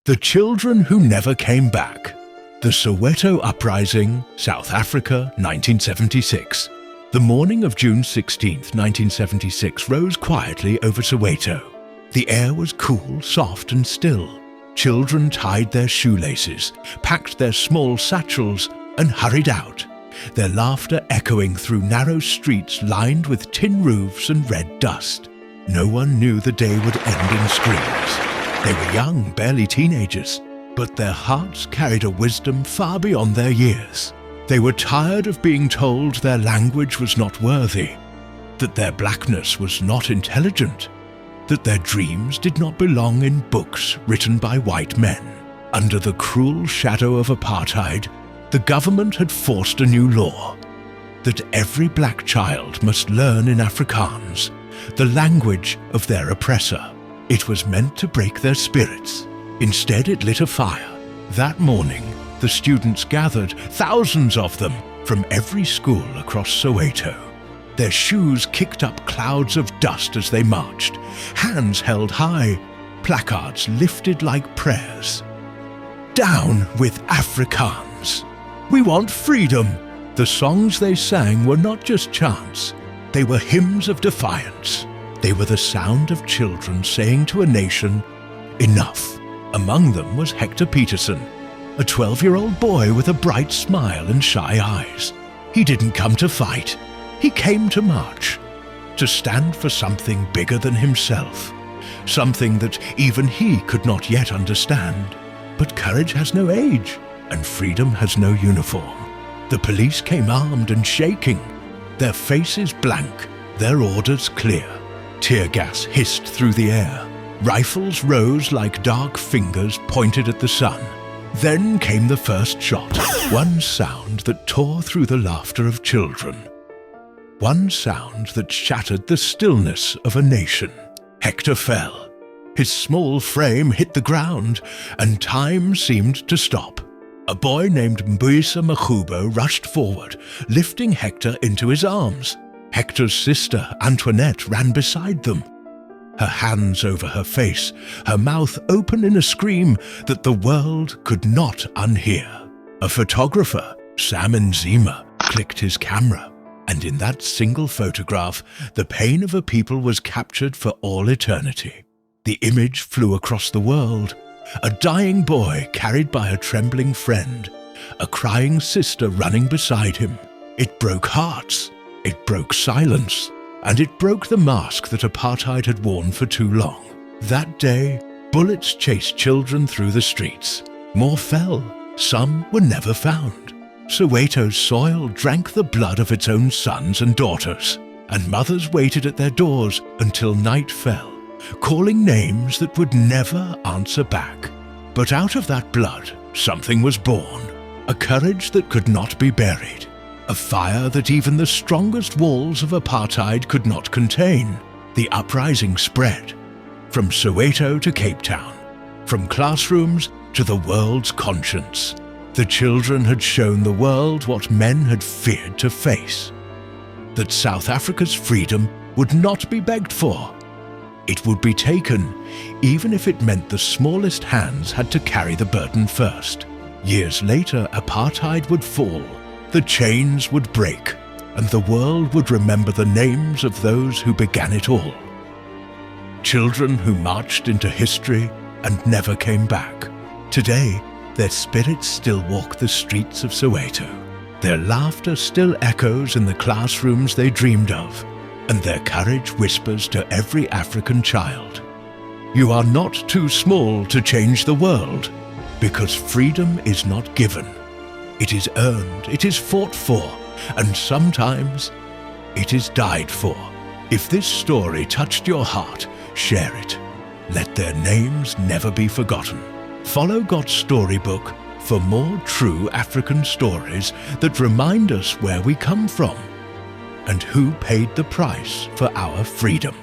The Children Who Never Came Back. The Soweto Uprising, South Africa, 1976. The morning of June 16, 1976 rose quietly over Soweto. The air was cool, soft and still. Children tied their shoelaces, packed their small satchels and hurried out, their laughter echoing through narrow streets lined with tin roofs and red dust. No one knew the day would end in screams. They were young, barely teenagers, but their hearts carried a wisdom far beyond their years. They were tired of being told their language was not worthy, that their blackness was not intelligent, that their dreams did not belong in books written by white men. Under the cruel shadow of apartheid, the government had forced a new law, that every black child must learn in Afrikaans, the language of their oppressor. It was meant to break their spirits. Instead, it lit a fire. That morning, the students gathered, thousands of them, from every school across Soweto. Their shoes kicked up clouds of dust as they marched, hands held high, placards lifted like prayers. Down with Afrikaans! We want freedom! The songs they sang were not just chants, they were hymns of defiance. They were the sound of children saying to a nation, enough. Among them was Hector Peterson, a 12-year-old boy with a bright smile and shy eyes. He didn't come to fight. He came to march, to stand for something bigger than himself, something that even he could not yet understand. But courage has no age, and freedom has no uniform. The police came armed and shaking, their faces blank, their orders clear. Tear gas hissed through the air. Rifles rose like dark fingers pointed at the sun. Then came the first shot, one sound that tore through the laughter of children. One sound that shattered the stillness of a nation. Hector fell. His small frame hit the ground, and time seemed to stop. A boy named Mbuyisa Makhubo rushed forward, lifting Hector into his arms. Hector's sister, Antoinette, ran beside them. Her hands over her face, her mouth open in a scream that the world could not unhear. A photographer, Sam Nzima, clicked his camera, and in that single photograph, the pain of a people was captured for all eternity. The image flew across the world, a dying boy carried by a trembling friend, a crying sister running beside him. It broke hearts. It broke silence, and it broke the mask that apartheid had worn for too long. That day, bullets chased children through the streets. More fell. Some were never found. Soweto's soil drank the blood of its own sons and daughters, and mothers waited at their doors until night fell, calling names that would never answer back. But out of that blood, something was born, a courage that could not be buried. A fire that even the strongest walls of apartheid could not contain. The uprising spread, from Soweto to Cape Town, from classrooms to the world's conscience. The children had shown the world what men had feared to face. That South Africa's freedom would not be begged for. It would be taken, even if it meant the smallest hands had to carry the burden first. Years later, apartheid would fall. The chains would break, and the world would remember the names of those who began it all. Children who marched into history and never came back. Today, their spirits still walk the streets of Soweto. Their laughter still echoes in the classrooms they dreamed of, and their courage whispers to every African child. You are not too small to change the world, because freedom is not given. It is earned, it is fought for, and sometimes it is died for. If this story touched your heart, share it. Let their names never be forgotten. Follow God's Storybook for more true African stories that remind us where we come from and who paid the price for our freedom.